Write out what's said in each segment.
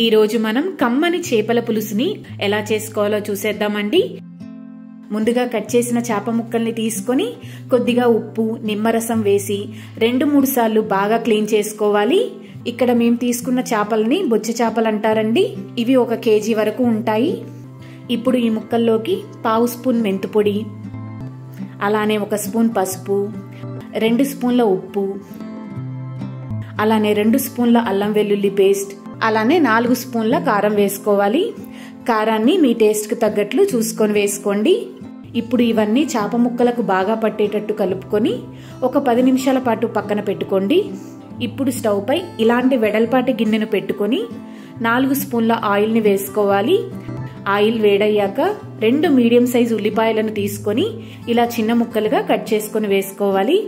ఈ రోజు మనం కమ్మని చేపల పులుసుని ఎలా చేసుకోవాలో చూసేద్దామండి। ముందుగా కట్ చేసిన చేప ముక్కల్ని తీసుకొని కొద్దిగా ఉప్పు నిమ్మరసం వేసి 2-3 సార్లు బాగా క్లీన్ చేసుకోవాలి। ఇక్కడ మేము తీసుకున్న చేపల్ని బొచ్చ చేపలు అంటారండి। ఇవి 1 కేజీ వరకు ఉంటాయి। ఇప్పుడు ఈ ముక్కల్లోకి 1/2 స్పూన్ మెంతుపొడి, అలానే 1 స్పూన్ పసుపు, 2 స్పూన్ల ఉప్పు, అలానే 2 స్పూన్ల అల్లం వెల్లుల్లి పేస్ట్, అలానే 4 స్పూన్ల కారం వేసుకోవాలి। కారాన్ని మీ టేస్ట్ కు తగ్గట్లు చూసుకొని వేసుకోండి। ఇప్పుడు ఇవన్నీ చేప ముక్కలకు బాగా పట్టేటట్టు కలుపుకొని ఒక 10 నిమిషాల పాటు పక్కన పెట్టుకోండి। ఇప్పుడు స్టవ్ పై ఇలాంటి వెడల్పాటి గిన్నెను పెట్టుకొని 4 స్పూన్ల ఆయిల్ ని వేసుకోవాలి। ఆయిల్ వేడయ్యాక 2 మీడియం సైజ్ ఉల్లిపాయలను తీసుకొని ఇలా చిన్న ముక్కలుగా కట్ చేసుకొని వేసుకోవాలి।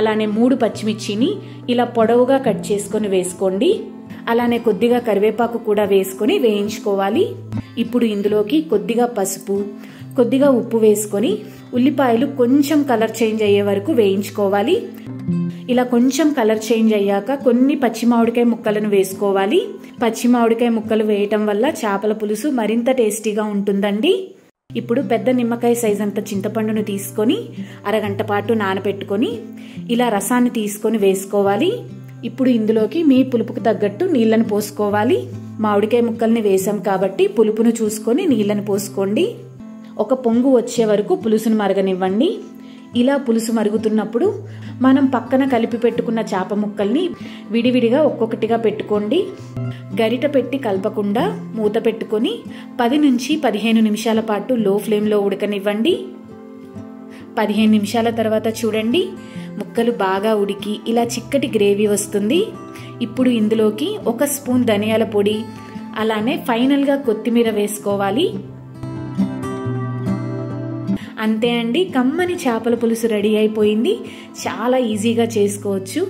అలానే 3 పచ్చిమిర్చిని ఇలా పొడవుగా కట్ చేసుకొని వేసుకోండి। అలానే కొద్దిగా కరివేపాకు కూడా వేసుకొని వేయించుకోవాలి। ఇప్పుడు ఇందులోకి కొద్దిగా పసుపు, కొద్దిగా ఉప్పు వేసుకొని ఉల్లిపాయలు కొంచెం కలర్ చేంజ్ అయ్యే వరకు వేయించుకోవాలి। ఇలా కొంచెం కలర్ చేంజ్ అయ్యాక కొన్ని పచ్చి మామిడికాయ ముక్కలను వేసుకోవాలి। పచ్చి మామిడికాయ ముక్కలు వేయటం వల్ల చేపల పులుసు మరింత టేస్టీగా ఉంటుందండి। ఇప్పుడు పెద్ద నిమ్మకాయ సైజ్ అంత చింతపండును తీసుకొని అరగంట పాటు నానబెట్టుకొని ఇలా రసాన్ని తీసుకొని వేసుకోవాలి। ఇప్పుడు ఇందులోకి మీ పులుపుకు తగ్గట్టు నీళ్లను పోసుకోవాలి। మామిడికాయ ముక్కల్ని వేసాం కాబట్టి పులుపును చూసుకొని నీళ్లను పోసుకోండి। ఒక పొంగు వచ్చే వరకు పులుసును మరగనివ్వండి। ఇలా పులుసు మరుగుతున్నప్పుడు మనం పక్కన కలిపి పెట్టుకున్న చేప ముక్కల్ని విడివిడిగా ఒక్కొక్కటిగా పెట్టుకోండి। గరిట పెట్టి కలపకుండా మూత పెట్టుకొని 10 నుంచి 15 నిమిషాల పాటు లో ఫ్లేమ్ లో ఉడకనివ్వండి। 15 నిమిషాల తర్వాత చూడండి, ముక్కలు బాగా ఉడికి ఇలా చిక్కటి గ్రేవీ వస్తుంది। ఇప్పుడు ఇందులోకి 1 స్పూన్ ధనియాల పొడి, అలానే ఫైనల్ గా కొత్తిమీర వేసుకోవాలి। అంతే అండి, కమ్మని చేపల పులుసు రెడీ అయిపోయింది। చాలా ఈజీగా చేసుకోవచ్చు।